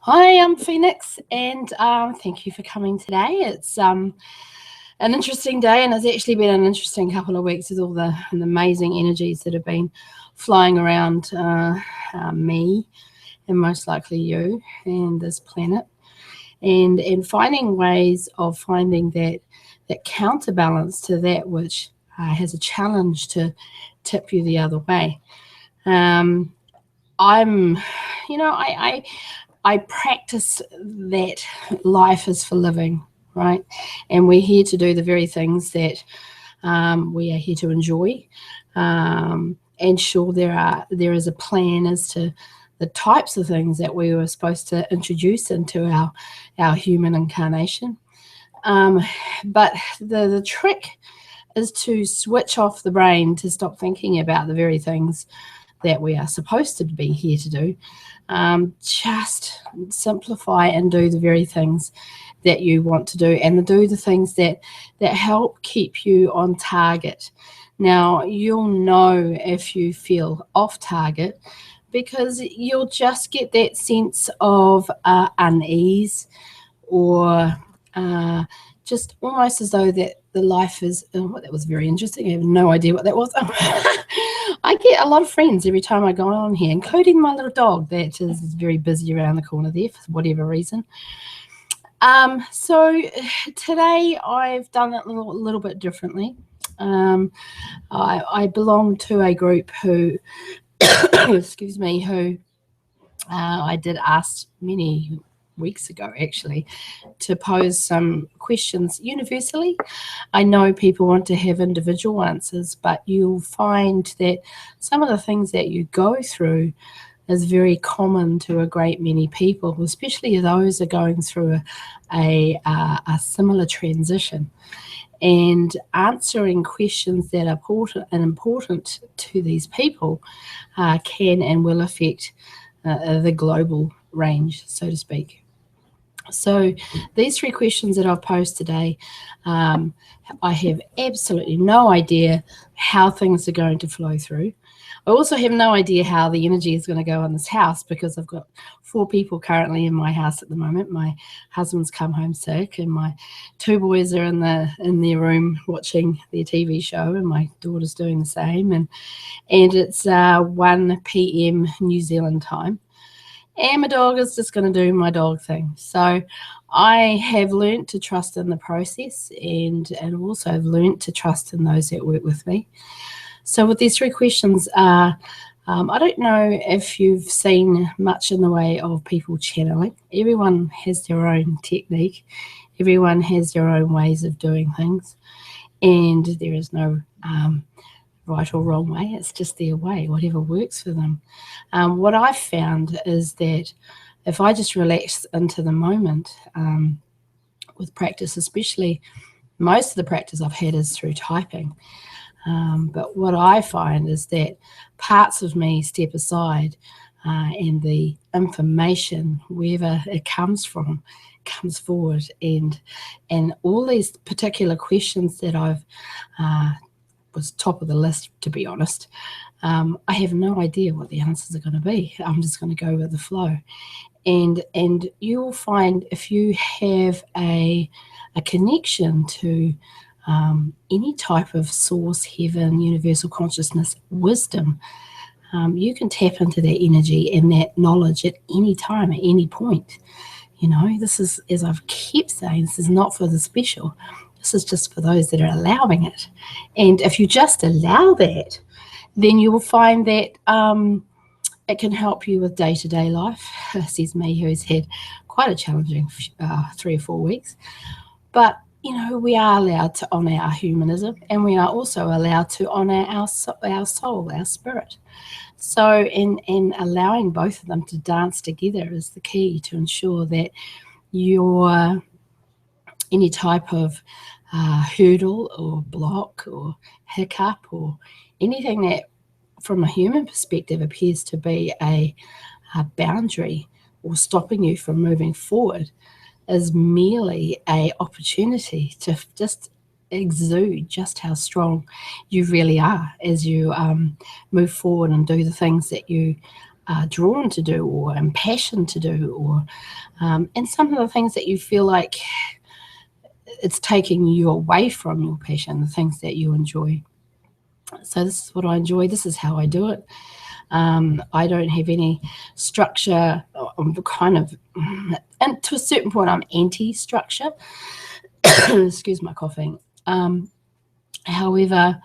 Hi, I'm Phoenix, and thank you for coming today. It's an interesting day, and it's actually been an interesting couple of weeks with all the amazing energies that have been flying around me, and most likely you, and this planet, and finding ways of finding that counterbalance to that which has a challenge to tip you the other way. Um, I'm, I practice that life is for living, right? And we're here to do the very things that we are here to enjoy. And sure, there is a plan as to the types of things that we were supposed to introduce into our human incarnation. But the trick is to switch off the brain, to stop thinking about the very things that we are supposed to be here to do. Just simplify and do the very things that you want to do, and do the things that help keep you on target. Now, you'll know if you feel off target, because you'll just get that sense of unease, or just almost as though that the life is, that was very interesting. I have no idea what that was. I get a lot of friends every time I go on here, including my little dog that is very busy around the corner there for whatever reason. So today I've done it a little bit differently. I belong to a group who, excuse me, who I did ask many weeks ago, actually, to pose some questions universally. I know people want to have individual answers, but you'll find that some of the things that you go through is very common to a great many people, especially those who are going through a similar transition. And answering questions that are important to these people can and will affect the global range, so to speak. So these three questions that I've posed today, I have absolutely no idea how things are going to flow through. I also have no idea how the energy is going to go in this house, because I've got 4 people currently in my house at the moment. My husband's come home sick, and my 2 boys are in their room watching their TV show, and my daughter's doing the same. And it's 1 p.m. New Zealand time. And my dog is just going to do my dog thing. So I have learnt to trust in the process, and also have learnt to trust in those that work with me. So with these 3 questions, I don't know if you've seen much in the way of people channeling. Everyone has their own technique. Everyone has their own ways of doing things. And there is no right or wrong way. It's just their way, whatever works for them. What I've found is that if I just relax into the moment, with practice, especially, most of the practice I've had is through typing. But what I find is that parts of me step aside, and the information, wherever it comes from, comes forward. And all these particular questions that I've was top of the list, to be honest. I have no idea what the answers are going to be. I'm just going to go with the flow. And you'll find, if you have a connection to any type of source, heaven, universal consciousness, wisdom, you can tap into that energy and that knowledge at any time, at any point. This is, as I've kept saying, this is not for the special. This is just for those that are allowing it. And if you just allow that, then you will find that it can help you with day-to-day life. Says me, who's had quite a challenging 3 or 4 weeks. But, we are allowed to honour our humanism, and we are also allowed to honour our soul, our spirit. So in allowing both of them to dance together is the key to ensure that your any type of hurdle or block or hiccup, or anything that from a human perspective appears to be a boundary or stopping you from moving forward, is merely a opportunity to just exude just how strong you really are as you move forward and do the things that you drawn to do or impassioned to do, or and some of the things that you feel like it's taking you away from your passion, the things that you enjoy. So this is what I enjoy. This is how I do it. I don't have any structure. I'm kind of, and to a certain point, I'm anti-structure. Excuse my coughing. However,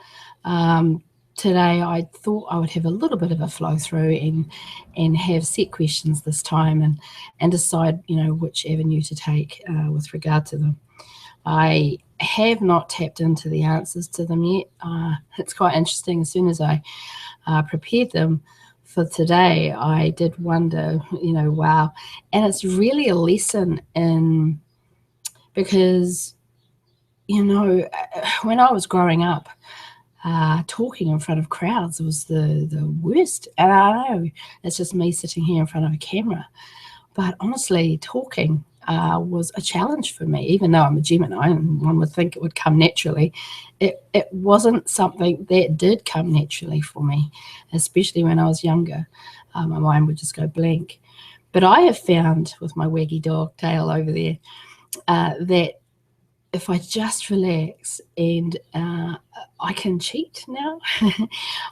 today I thought I would have a little bit of a flow through and have set questions this time and decide, which avenue to take with regard to them. I have not tapped into the answers to them yet. It's quite interesting. As soon as I prepared them for today, I did wonder, wow. And it's really a lesson in, because, when I was growing up, talking in front of crowds was the worst. And I know it's just me sitting here in front of a camera. But honestly, talking was a challenge for me, even though I'm a Gemini and one would think it would come naturally. It wasn't something that did come naturally for me, especially when I was younger. My mind would just go blank. But I have found with my waggy dog tail over there that if I just relax and I can cheat now.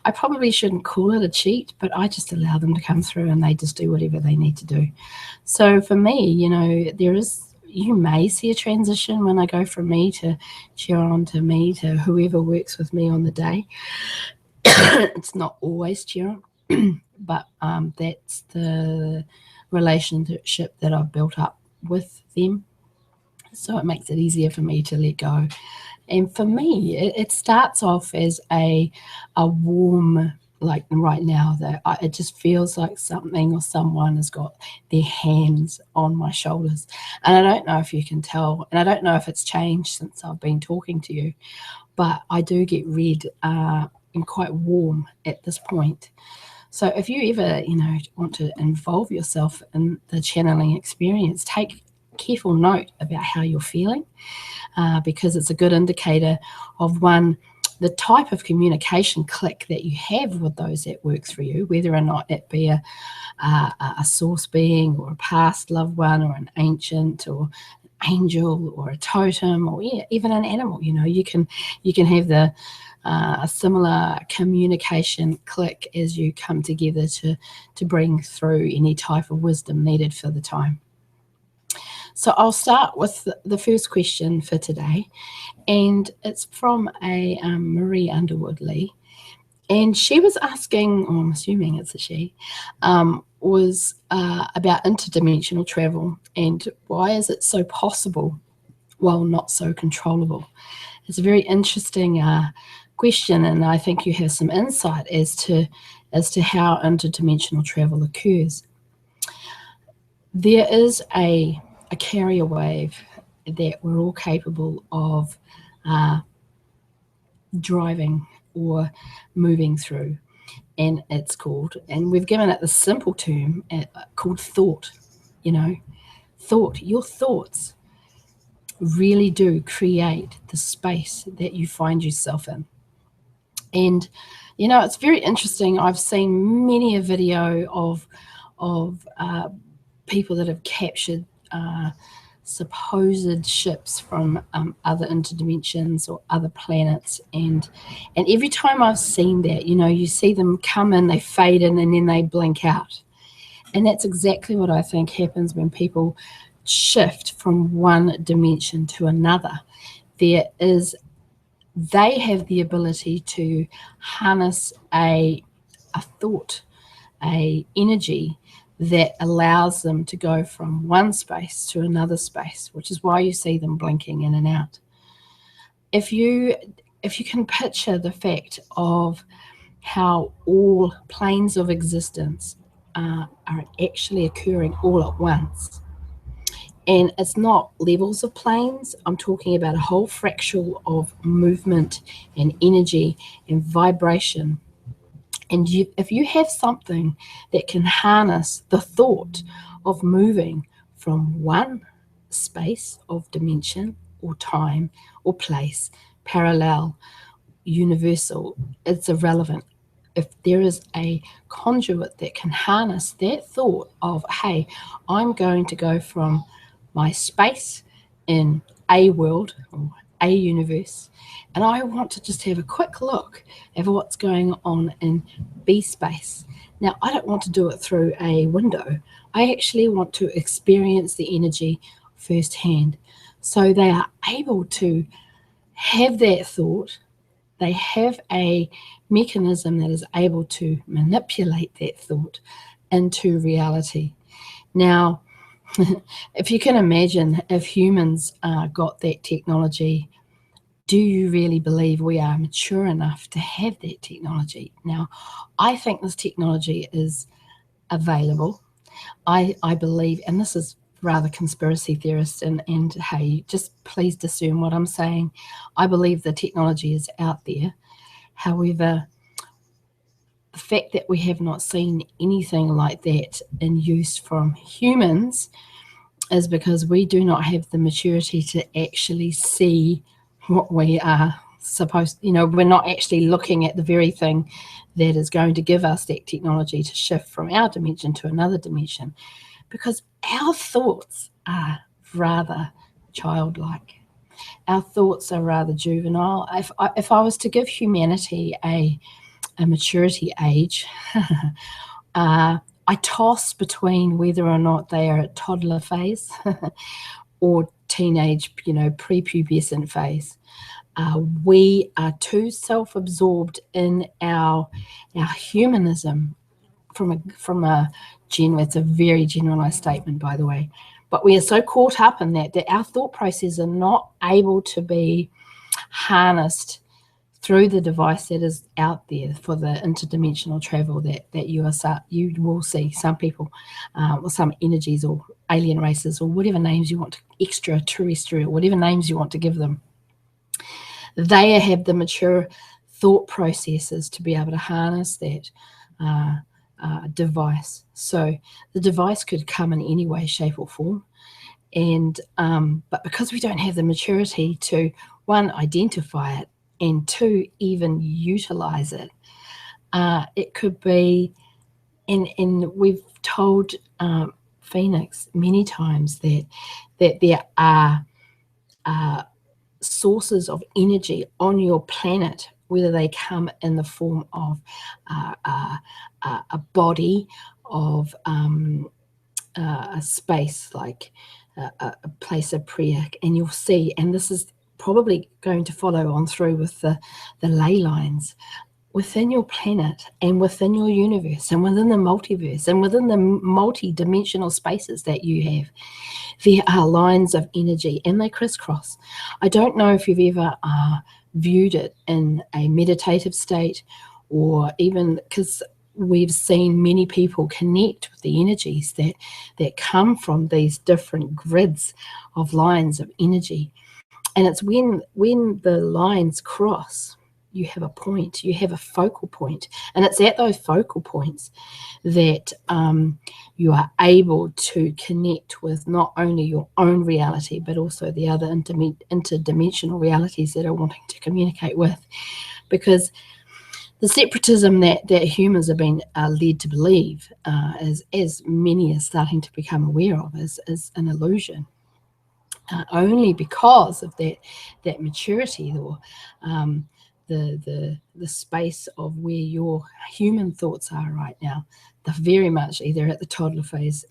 I probably shouldn't call it a cheat, but I just allow them to come through and they just do whatever they need to do. So for me, you may see a transition when I go from me to Cheron to me to whoever works with me on the day. It's not always Cheron, but that's the relationship that I've built up with them. So it makes it easier for me to let go. And for me, it starts off as a warm, like right now, that it just feels like something or someone has got their hands on my shoulders. And I don't know if you can tell, and I don't know if it's changed since I've been talking to you, but I do get red and quite warm at this point. So if you ever, want to involve yourself in the channeling experience, take careful note about how you're feeling, because it's a good indicator of, one, the type of communication click that you have with those that works for you, whether or not it be a source being or a past loved one or an ancient or an angel or a totem or even an animal. You can have a similar communication click as you come together to bring through any type of wisdom needed for the time. So I'll start with the first question for today, and it's from a Marie Underwood Lee, and she was asking, or I'm assuming it's a she, was about interdimensional travel and why is it so possible while not so controllable. It's a very interesting question, and I think you have some insight as to how interdimensional travel occurs. There is a carrier wave that we're all capable of driving or moving through, and it's called, and we've given it the simple term called thought. Thought. Your thoughts really do create the space that you find yourself in. And it's very interesting. I've seen many a video of people that have captured supposed ships from other interdimensions or other planets, and every time I've seen that, you see them come in, they fade in, and then they blink out. And that's exactly what I think happens when people shift from one dimension to another. They have the ability to harness a thought, a energy that allows them to go from one space to another space, which is why you see them blinking in and out. If you can picture the fact of how all planes of existence are actually occurring all at once, and it's not levels of planes, I'm talking about a whole fractal of movement and energy and vibration. And if you have something that can harness the thought of moving from one space of dimension or time or place, parallel, universal, it's irrelevant. if there is a conduit that can harness that thought of, hey, I'm going to go from my space in a world or a universe, and I want to just have a quick look at what's going on in B space. Now, I don't want to do it through a window. I actually want to experience the energy firsthand. So they are able to have that thought. They have a mechanism that is able to manipulate that thought into reality. Now, if you can imagine, if humans got that technology, do you really believe we are mature enough to have that technology? Now, I think this technology is available. I believe, and this is rather conspiracy theorist, and hey, just please discern what I'm saying. I believe the technology is out there. However, the fact that we have not seen anything like that in use from humans is because we do not have the maturity to actually see what we are supposed, we're not actually looking at the very thing that is going to give us that technology to shift from our dimension to another dimension, because our thoughts are rather childlike. Our thoughts are rather juvenile. If I was to give humanity a maturity age, I toss between whether or not they are at toddler phase or teenage, prepubescent phase. We are too self-absorbed in our humanism. From a it's a very generalized statement, by the way, but we are so caught up in that our thought processes are not able to be harnessed through the device that is out there for the interdimensional travel that you will see some people, or some energies or alien races or whatever names you want to, extraterrestrial, whatever names you want to give them. They have the mature thought processes to be able to harness that device. So the device could come in any way, shape or form. And but because we don't have the maturity to, one, identify it, and two, even utilize it, it could be, and we've told Phoenix many times that there are sources of energy on your planet, whether they come in the form of a body, of a space, like a place of prayer, and you'll see, and this is probably going to follow on through with the ley lines within your planet and within your universe and within the multiverse and within the multi-dimensional spaces that you have. There are lines of energy and they crisscross. I don't know if you've ever viewed it in a meditative state, or even, because we've seen many people connect with the energies that come from these different grids of lines of energy. And it's when the lines cross, you have a point, you have a focal point. And it's at those focal points that you are able to connect with not only your own reality, but also the other interdimensional realities that are wanting to communicate with. Because the separatism that humans have been led to believe, as many are starting to become aware of, is an illusion. Only because of that maturity, or the space of where your human thoughts are right now. They're very much either at the toddler phase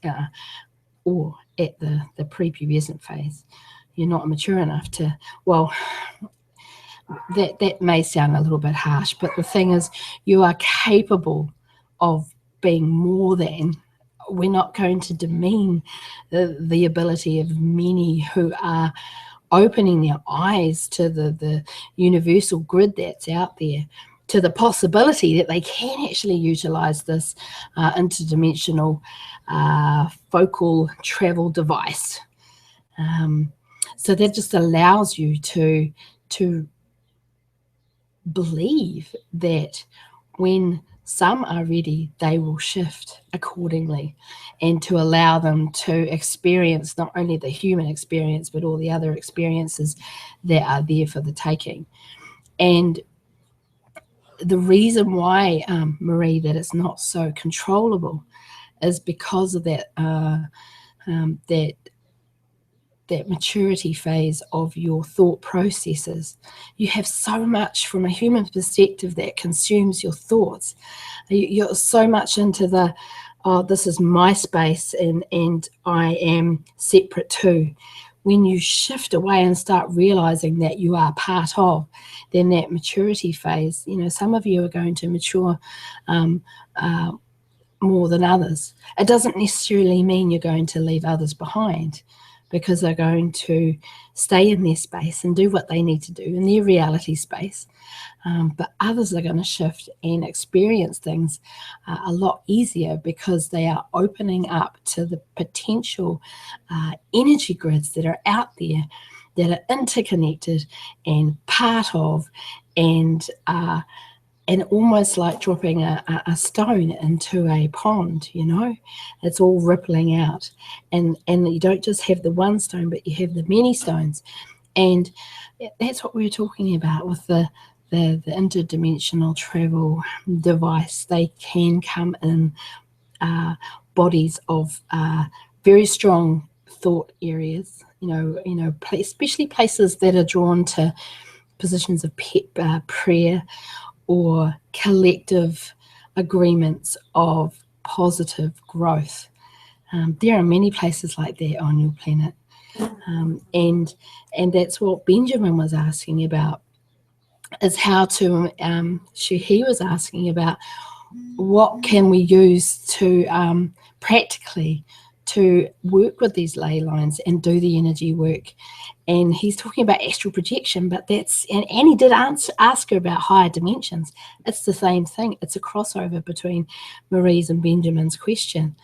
or at the prepubescent phase. You're not mature enough to, well, that may sound a little bit harsh, but the thing is, you are capable of being more than. We're not going to demean the ability of many who are opening their eyes to the universal grid that's out there, to the possibility that they can actually utilize this interdimensional focal travel device. So that just allows you to believe that when some are ready, they will shift accordingly, and to allow them to experience not only the human experience, but all the other experiences that are there for the taking. And the reason why, Marie, that it's not so controllable is because of that that maturity phase of your thought processes. You have so much from a human perspective that consumes your thoughts. You're so much into the, oh, this is my space and I am separate too. When you shift away and start realizing that you are part of, then that maturity phase, some of you are going to mature more than others. It doesn't necessarily mean you're going to leave others behind, because they're going to stay in their space and do what they need to do in their reality space. But others are going to shift and experience things a lot easier, because they are opening up to the potential energy grids that are out there, that are interconnected and part of, and almost like dropping a stone into a pond, it's all rippling out. And you don't just have the one stone, but you have the many stones. And that's what we were talking about with the interdimensional travel device. They can come in bodies of very strong thought areas, especially places that are drawn to positions of prayer, or collective agreements of positive growth. There are many places like that on your planet. And that's what Benjamin was asking about, is how to, he was asking about what can we use to practically to work with these ley lines and do the energy work. And he's talking about astral projection, but that's, and he did ask her about higher dimensions. It's the same thing. It's a crossover between Marie's and Benjamin's question,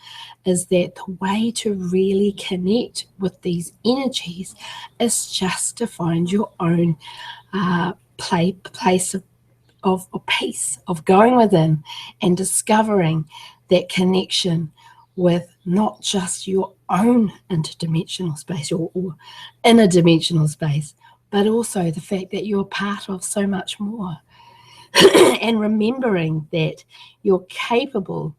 is that the way to really connect with these energies is just to find your own place of peace, of going within and discovering that connection with not just your own interdimensional space or interdimensional space, but also the fact that you're part of so much more. And remembering that you're capable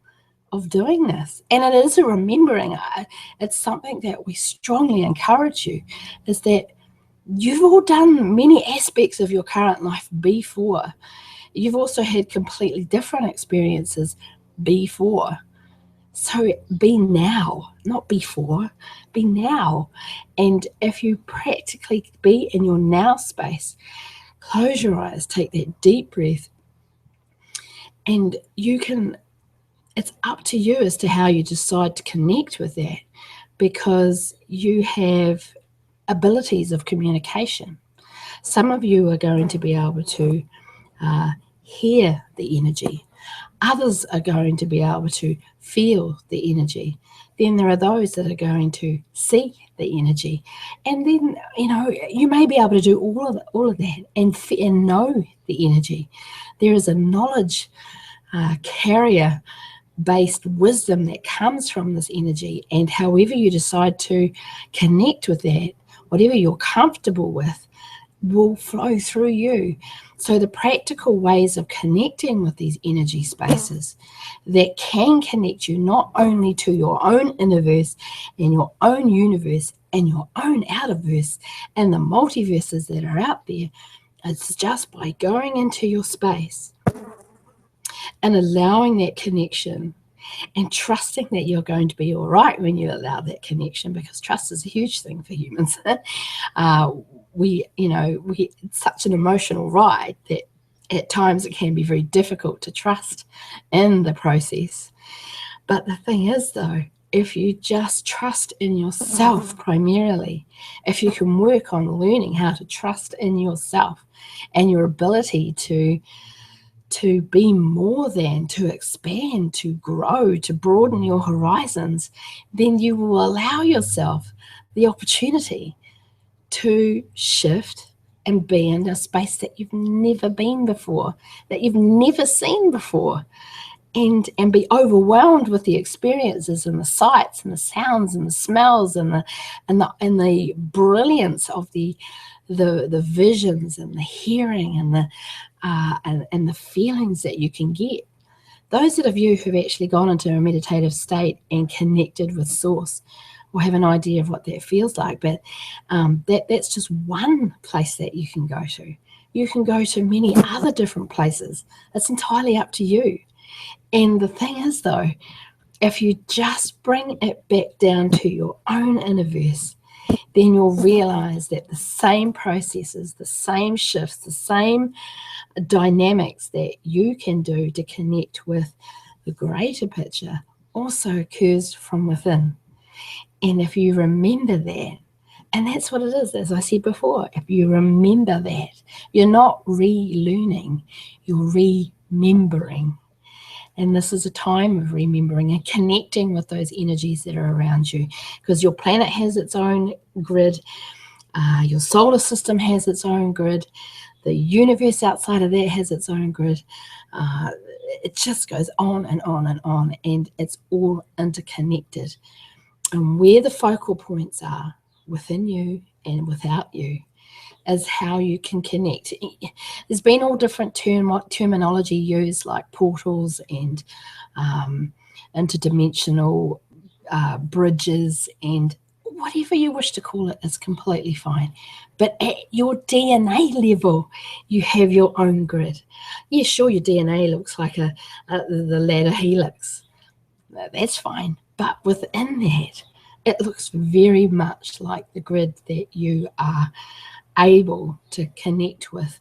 of doing this. And it is a remembering. It's something that we strongly encourage you, is that you've all done many aspects of your current life before. You've also had completely different experiences before. So be now, not before, be now. And if you practically be in your now space, close your eyes, take that deep breath, and you can, it's up to you as to how you decide to connect with that, because you have abilities of communication. Some of you are going to be able to hear the energy. Others are going to be able to feel the energy. Then there are those that are going to see the energy. And then, you may be able to do all of that and know the energy. There is a knowledge carrier-based wisdom that comes from this energy. And however you decide to connect with that, whatever you're comfortable with, will flow through you. So the practical ways of connecting with these energy spaces that can connect you not only to your own innerverse and your own universe and your own outerverse and the multiverses that are out there, it's just by going into your space and allowing that connection and trusting that you're going to be all right when you allow that connection, because trust is a huge thing for humans. It's such an emotional ride that at times it can be very difficult to trust in the process. But the thing is, though, if you just trust in yourself primarily, if you can work on learning how to trust in yourself and your ability to be more than, to expand, to grow, to broaden your horizons, then you will allow yourself the opportunity to shift and be in a space that you've never been before, that you've never seen before, and be overwhelmed with the experiences and the sights and the sounds and the smells and the brilliance of the the visions and the hearing and the feelings that you can get. Those of you who've actually gone into a meditative state and connected with Source will have an idea of what that feels like. But that's just one place that you can go to. You can go to many other different places. It's entirely up to you. And the thing is, though, if you just bring it back down to your own universe, then you'll realize that the same processes, the same shifts, the same dynamics that you can do to connect with the greater picture also occurs from within. And if you remember that, and that's what it is, as I said before, if you remember that, you're not relearning, you're remembering. And this is a time of remembering and connecting with those energies that are around you, because your planet has its own grid, your solar system has its own grid, the universe outside of that has its own grid. It just goes on and on and on, and it's all interconnected. And where the focal points are within you and without you is how you can connect. There's been all different terminology used, like portals and interdimensional bridges, and whatever you wish to call it is completely fine. But at your DNA level, you have your own grid. Yeah, sure, your DNA looks like the ladder helix. That's fine. But within that, it looks very much like the grid that you are able to connect with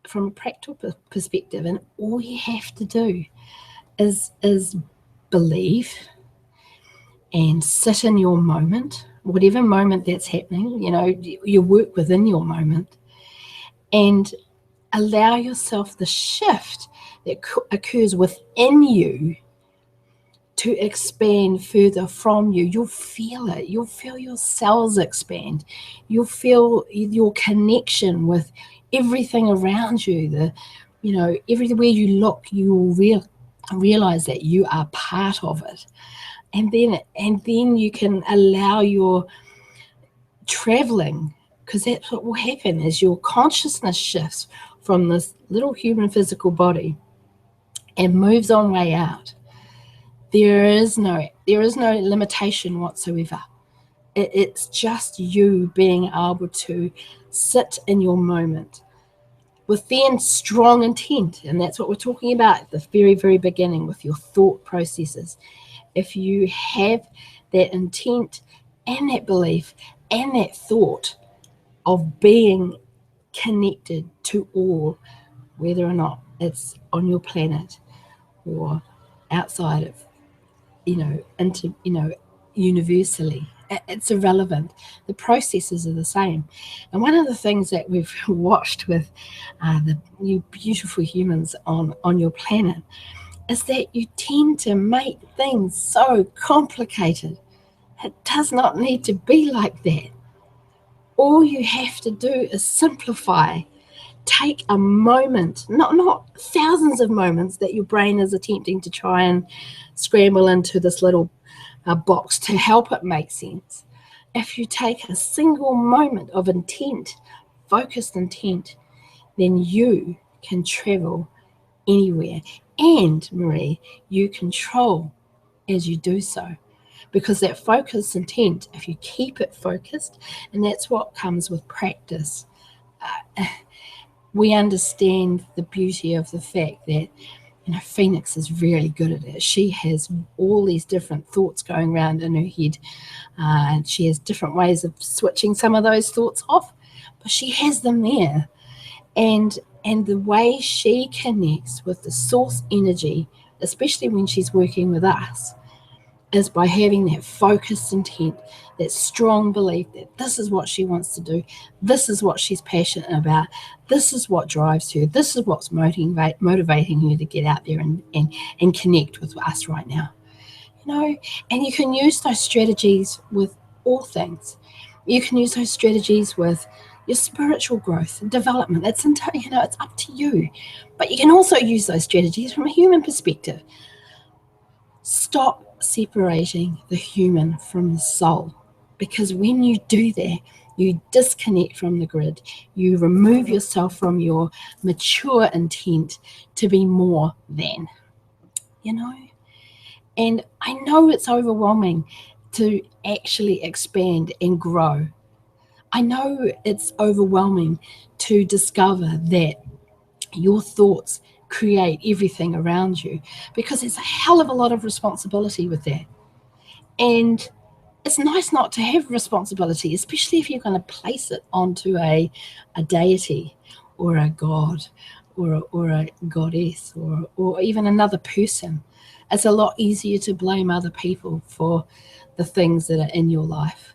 from a practical perspective. And all you have to do is believe and sit in your moment, whatever moment that's happening. You work within your moment and allow yourself the shift that occurs within you to expand further from you. You'll feel it. You'll feel your cells expand. You'll feel your connection with everything around you. Everywhere you look, you will realize that you are part of it. And then you can allow your traveling, because that's what will happen as your consciousness shifts from this little human physical body and moves on way out. There is no limitation whatsoever. It's just you being able to sit in your moment with then strong intent. And that's what we're talking about at the very, very beginning with your thought processes. If you have that intent and that belief and that thought of being connected to all, whether or not it's on your planet or outside of, universally, it's irrelevant. The processes are the same. And one of the things that we've watched with the you beautiful humans on your planet is that you tend to make things so complicated. It does not need to be like that. All you have to do is simplify. Take a moment, not thousands of moments that your brain is attempting to try and scramble into this little box to help it make sense. If you take a single moment of intent, focused intent, then you can travel anywhere. And, Marie, you control as you do so. Because that focused intent, if you keep it focused, and that's what comes with practice, we understand the beauty of the fact that Phoenix is really good at it. She has all these different thoughts going around in her head, and she has different ways of switching some of those thoughts off, but she has them there. And the way she connects with the source energy, especially when she's working with us, is by having that focused intent, that strong belief that this is what she wants to do, this is what she's passionate about, this is what drives her, this is what's motivating her to get out there and connect with us right now. And you can use those strategies with all things. You can use those strategies with your spiritual growth and development. It's up to you. But you can also use those strategies from a human perspective. Stop separating the human from the soul, because when you do that, You disconnect from the grid. You remove yourself from your mature intent to be more than, you know. And I know it's overwhelming to actually expand and grow. I know it's overwhelming to discover that your thoughts create everything around you, because there's a hell of a lot of responsibility with that. And it's nice not to have responsibility, especially if you're going to place it onto a deity or a god or a goddess or even another person. It's a lot easier to blame other people for the things that are in your life.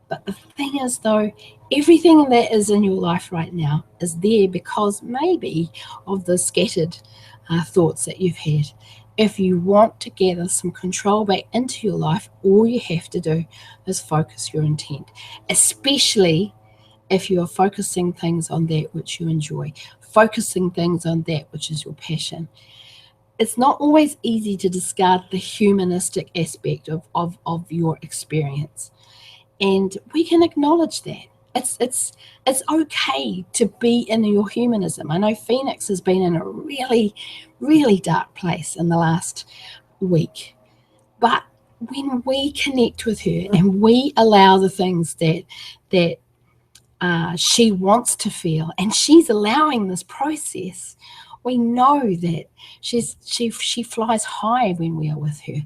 But the thing is, though, everything that is in your life right now is there because maybe of the scattered thoughts that you've had. If you want to gather some control back into your life, all you have to do is focus your intent, especially if you are focusing things on that which you enjoy, focusing things on that which is your passion. It's not always easy to discard the humanistic aspect of your experience. And we can acknowledge that. It's okay to be in your humanism. I know Phoenix has been in a really, really dark place in the last week. But when we connect with her and we allow the things that she wants to feel, and she's allowing this process, we know that she flies high when we are with her.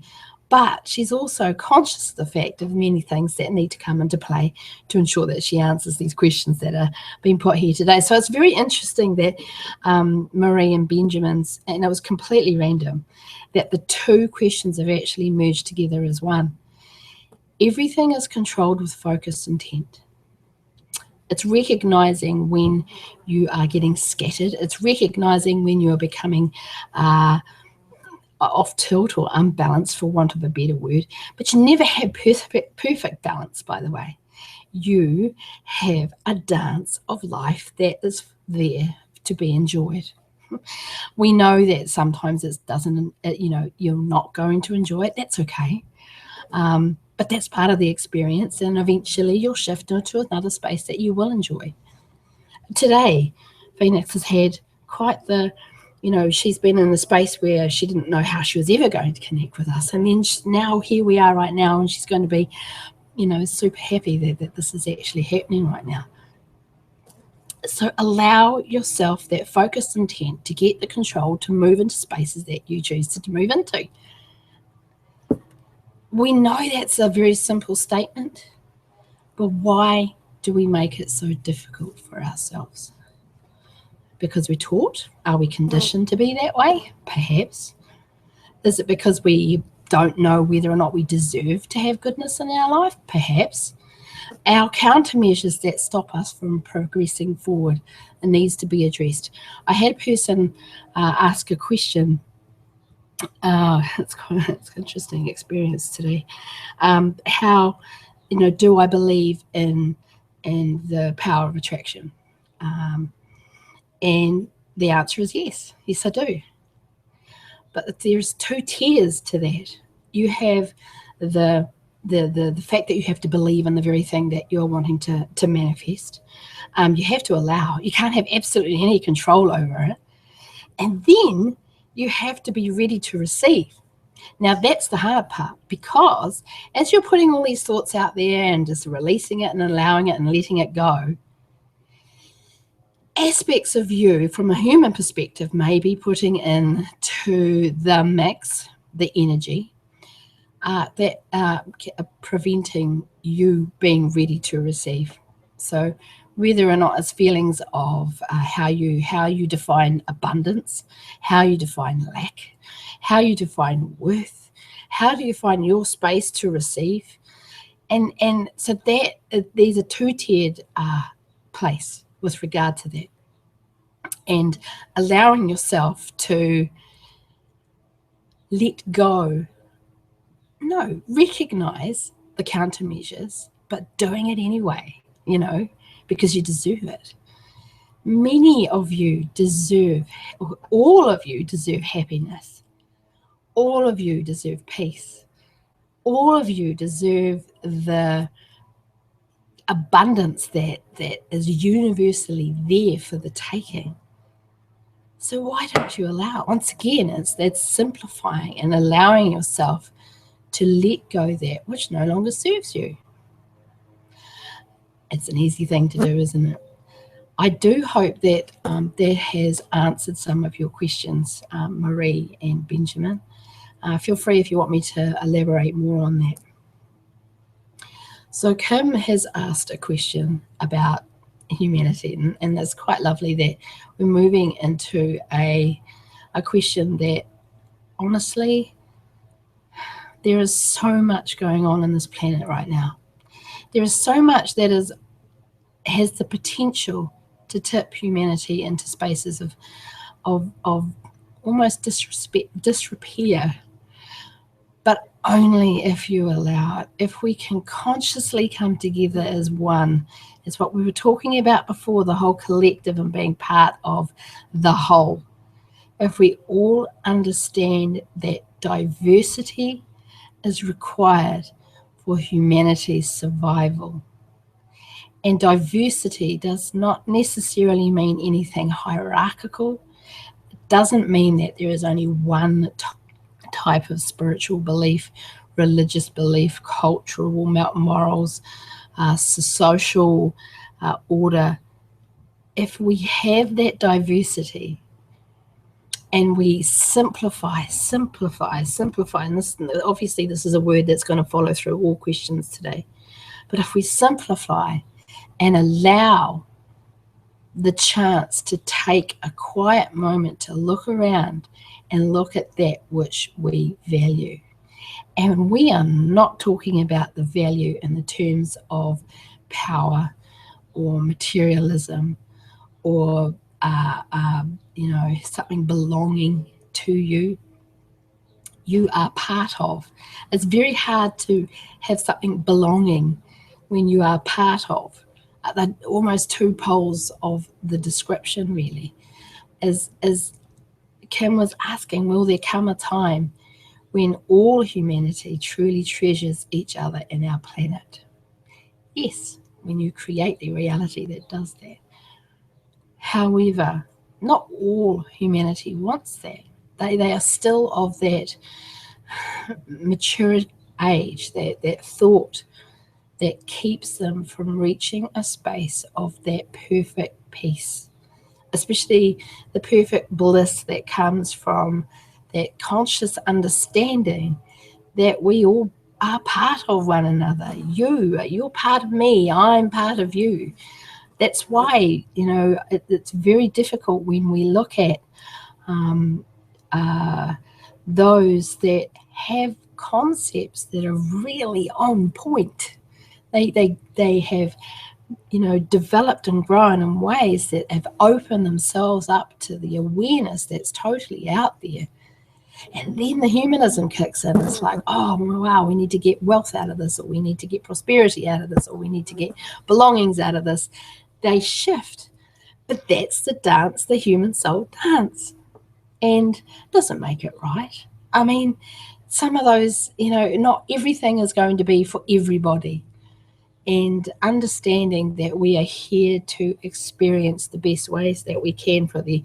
But she's also conscious of the fact of many things that need to come into play to ensure that she answers these questions that are being put here today. So it's very interesting that Marie and Benjamin's, and it was completely random, that the two questions have actually merged together as one. Everything is controlled with focused intent. It's recognizing when you are getting scattered. It's recognizing when you are becoming off tilt or unbalanced, for want of a better word. But you never have perfect balance, by the way. You have a dance of life that is there to be enjoyed. We know that sometimes it doesn't, you're not going to enjoy it. That's okay. But that's part of the experience, and eventually you'll shift into another space that you will enjoy. Today, Phoenix has had quite the, she's been in the space where she didn't know how she was ever going to connect with us. And then now here we are right now, and she's going to be, super happy that this is actually happening right now. So allow yourself that focused intent to get the control to move into spaces that you choose to move into. We know that's a very simple statement, but why do we make it so difficult for ourselves? Because we're taught? Are we conditioned to be that way? Perhaps. Is it because we don't know whether or not we deserve to have goodness in our life? Perhaps. Our countermeasures that stop us from progressing forward and needs to be addressed. I had a person ask a question. It's an interesting experience today. How, do I believe in the power of attraction? And the answer is yes. Yes, I do. But there's two tiers to that. You have the fact that you have to believe in the very thing that you're wanting to manifest. You have to allow. You can't have absolutely any control over it. And then you have to be ready to receive. Now, that's the hard part, because as you're putting all these thoughts out there and just releasing it and allowing it and letting it go, aspects of you from a human perspective may be putting into the mix the energy that are preventing you being ready to receive. So whether or not it's feelings of how you define abundance, how you define lack, how you define worth, how do you find your space to receive, and so that there's a two-tiered place with regard to that, and allowing yourself to let go. No, recognize the countermeasures, but doing it anyway, because you deserve it. Many of you deserve, all of you deserve happiness. All of you deserve peace. All of you deserve the abundance that is universally there for the taking. So why don't you allow? Once again, that's simplifying and allowing yourself to let go that which no longer serves you. It's an easy thing to do, isn't it? I do hope that that has answered some of your questions, Marie and Benjamin. Feel free if you want me to elaborate more on that. So Kim has asked a question about humanity, and it's quite lovely that we're moving into a question that, honestly, there is so much going on in this planet right now. There is so much that has the potential to tip humanity into spaces of almost disrepair, but only if you allow it. If we can consciously come together as one, it's what we were talking about before, the whole collective and being part of the whole. If we all understand that diversity is required for humanity's survival, and diversity does not necessarily mean anything hierarchical. It doesn't mean that there is only one type of spiritual belief, religious belief, cultural morals, social order. If we have that diversity and we simplify, and this, obviously this is a word that's going to follow through all questions today, but if we simplify and allow the chance to take a quiet moment to look around and look at that which we value. And we are not talking about the value in the terms of power or materialism or something belonging to you. You are part of. It's very hard to have something belonging when you are part of. They're almost two poles of the description, really. As Kim was asking, will there come a time when all humanity truly treasures each other in our planet? Yes, when you create the reality that does that. However, not all humanity wants that. They are still of that mature age, that thought that keeps them from reaching a space of that perfect peace, especially the perfect bliss that comes from that conscious understanding that we all are part of one another. You're part of me, I'm part of you. That's why, it's very difficult when we look at those that have concepts that are really on point. They have, developed and grown in ways that have opened themselves up to the awareness that's totally out there. And then the humanism kicks in. It's like, oh, wow, we need to get wealth out of this, or we need to get prosperity out of this, or we need to get belongings out of this. They shift. But that's the dance the human soul dance. And doesn't make it right. I mean, some of those, not everything is going to be for everybody. And understanding that we are here to experience the best ways that we can for the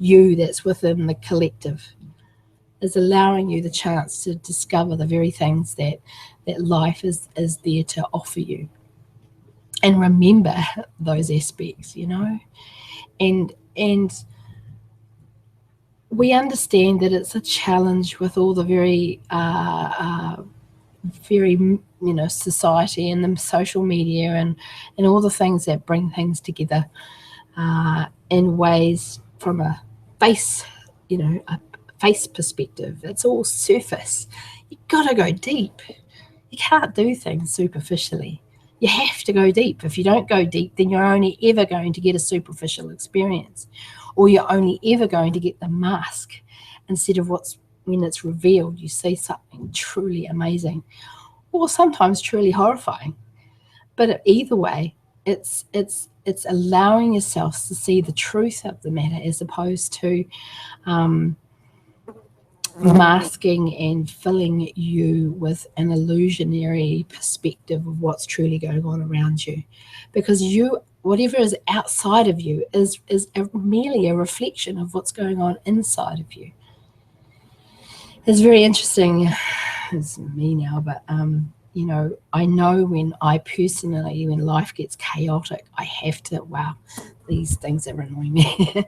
you that's within the collective is allowing you the chance to discover the very things that life is there to offer you. And remember those aspects, and we understand that it's a challenge with all the very society and the social media and all the things that bring things together in ways from a face perspective. It's all surface. You got to go deep. You can't do things superficially. You have to go deep. If you don't go deep, then you're only ever going to get a superficial experience, or you're only ever going to get the mask instead of when it's revealed, you see something truly amazing, or sometimes truly horrifying. But either way, it's allowing yourself to see the truth of the matter as opposed to masking and filling you with an illusionary perspective of what's truly going on around you, because whatever is outside of you is merely a reflection of what's going on inside of you. It's very interesting. It's me now, but I know when life gets chaotic, I have to, wow, these things are annoying me.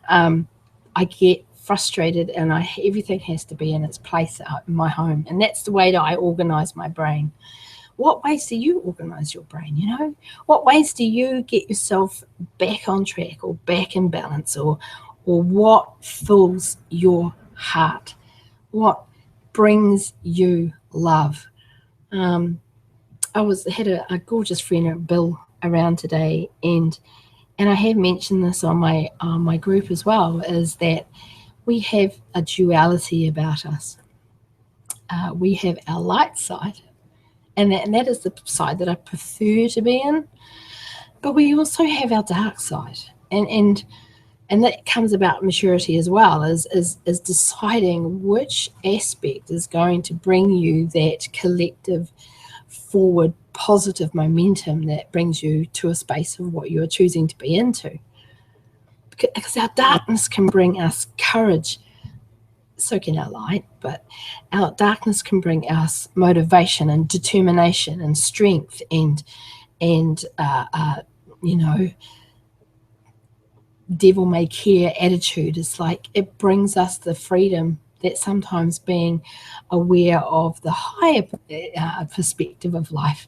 I get frustrated, and everything has to be in its place in my home, and that's the way that I organize my brain. What ways do you organize your brain? What ways do you get yourself back on track or back in balance, or what fills your heart? What brings you love? I had a gorgeous friend, Bill, around today, and I have mentioned this on my group as well, is that we have a duality about us. We have our light side, and that is the side that I prefer to be in. But we also have our dark side, and that comes about maturity as well, is deciding which aspect is going to bring you that collective forward positive momentum that brings you to a space of what you are choosing to be into. Because our darkness can bring us courage, so can our light, but our darkness can bring us motivation and determination and strength and devil may care attitude. It's like it brings us the freedom that sometimes being aware of the higher perspective of life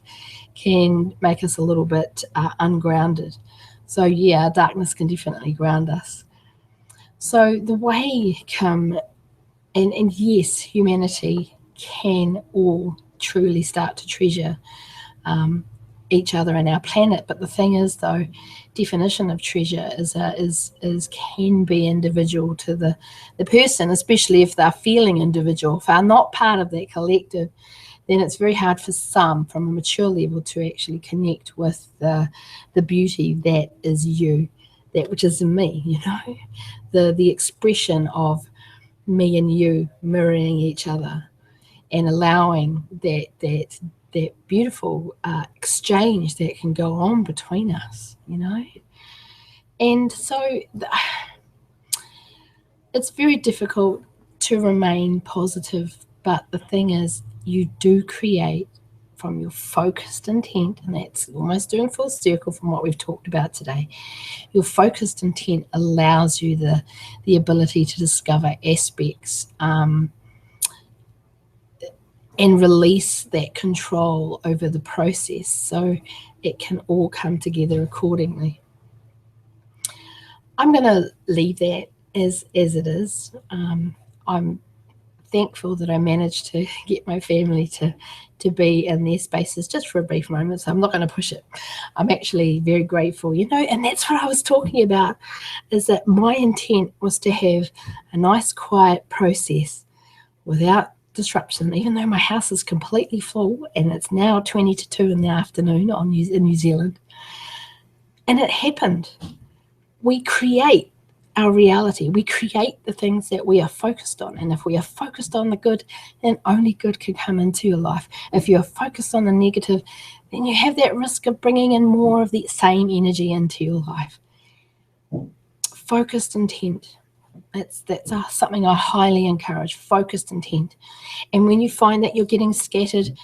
can make us a little bit ungrounded. So yeah, darkness can definitely ground us. So the way and yes, humanity can all truly start to treasure each other and our planet. But the thing is, though, definition of treasure is can be individual to the person, especially if they're feeling individual. If they're not part of that collective, then it's very hard for some from a mature level to actually connect with the beauty that is you, that which is me, the expression of me and you mirroring each other and allowing that beautiful exchange that can go on between us, And so it's very difficult to remain positive, but the thing is, you do create from your focused intent, and that's almost doing full circle from what we've talked about today. Your focused intent allows you the ability to discover aspects and release that control over the process, so it can all come together accordingly. I'm going to leave that as it is. I'm thankful that I managed to get my family to be in their spaces just for a brief moment, so I'm not going to push it. I'm actually very grateful, and that's what I was talking about, is that my intent was to have a nice quiet process without disruption, even though my house is completely full and it's now 20 to 2 in the afternoon in New Zealand. And it happened. We create our reality. We create the things that we are focused on. And if we are focused on the good, then only good can come into your life. If you're focused on the negative, then you have that risk of bringing in more of the same energy into your life. Focused intent. That's something I highly encourage, focused intent. And when you find that you're getting scattered,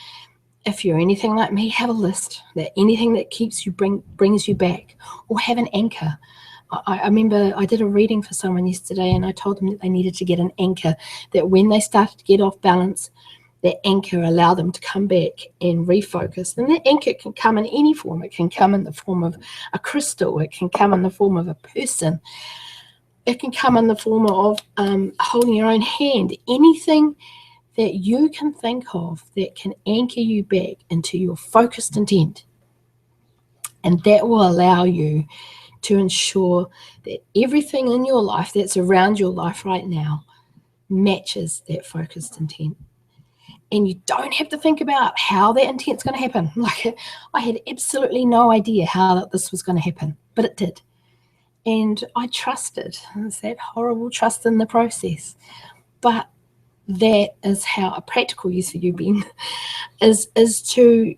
if you're anything like me, have a list. That anything that keeps you brings you back, or have an anchor. I remember I did a reading for someone yesterday, and I told them that they needed to get an anchor, that when they started to get off balance, that anchor allowed them to come back and refocus. And that anchor can come in any form. It can come in the form of a crystal. It can come in the form of a person. It can come in the form of holding your own hand. Anything that you can think of that can anchor you back into your focused intent. And that will allow you to ensure that everything in your life that's around your life right now matches that focused intent. And you don't have to think about how that intent's going to happen. Like, I had absolutely no idea how this was going to happen, but it did. And I trusted. It's that horrible trust in the process. But that is how a practical use for you, Ben, is to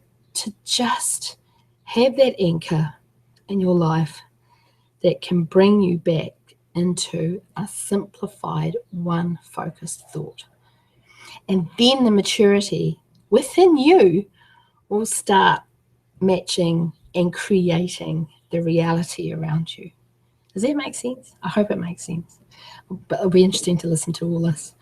just have that anchor in your life that can bring you back into a simplified, one focused thought. And then the maturity within you will start matching and creating the reality around you. Does that make sense? I hope it makes sense. But it'll be interesting to listen to all this.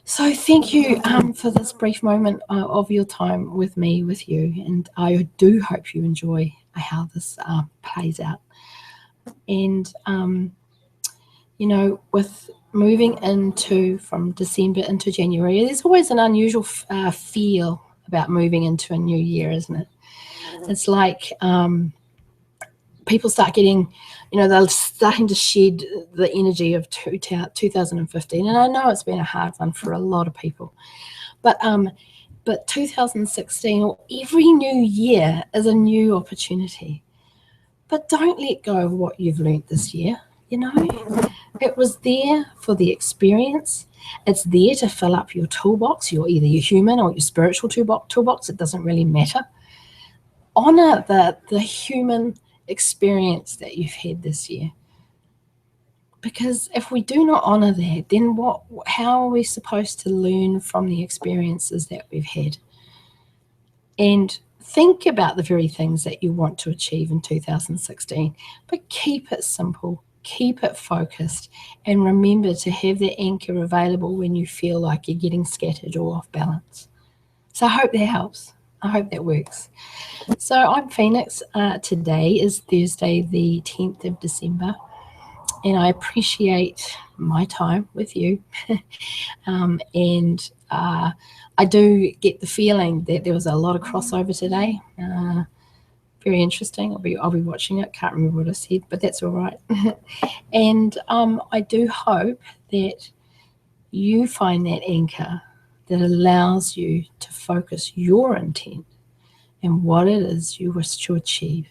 So thank you for this brief moment of your time with me, with you. And I do hope you enjoy how this plays out. And, you know, with moving from December into January, there's always an unusual feel about moving into a new year, isn't it? It's like people start getting, they're starting to shed the energy of 2015. And I know it's been a hard one for a lot of people. But 2016, or every new year, is a new opportunity. But don't let go of what you've learnt this year, It was there for the experience. It's there to fill up your toolbox. You're either your human or your spiritual toolbox. It doesn't really matter. Honor the human experience that you've had this year. Because if we do not honor that, then how are we supposed to learn from the experiences that we've had? And think about the very things that you want to achieve in 2016, but keep it simple, keep it focused, and remember to have that anchor available when you feel like you're getting scattered or off balance. So I hope that helps. I hope that works. So I'm Phoenix. Today is Thursday, the 10th of December, and I appreciate my time with you. And I do get the feeling that there was a lot of crossover today. Very interesting. I'll be watching it. Can't remember what I said, but that's all right. And I do hope that you find that anchor that allows you to focus your intent and what it is you wish to achieve,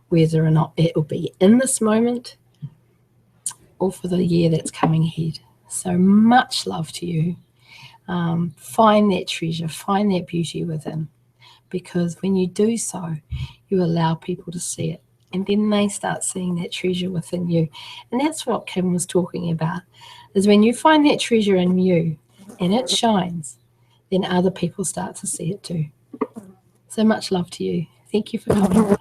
whether or not it will be in this moment or for the year that's coming ahead. So much love to you. Find that treasure, find that beauty within, because when you do so, you allow people to see it, and then they start seeing that treasure within you. And that's what Kim was talking about, is when you find that treasure in you and it shines, then other people start to see it too. So much love to you. Thank you for coming.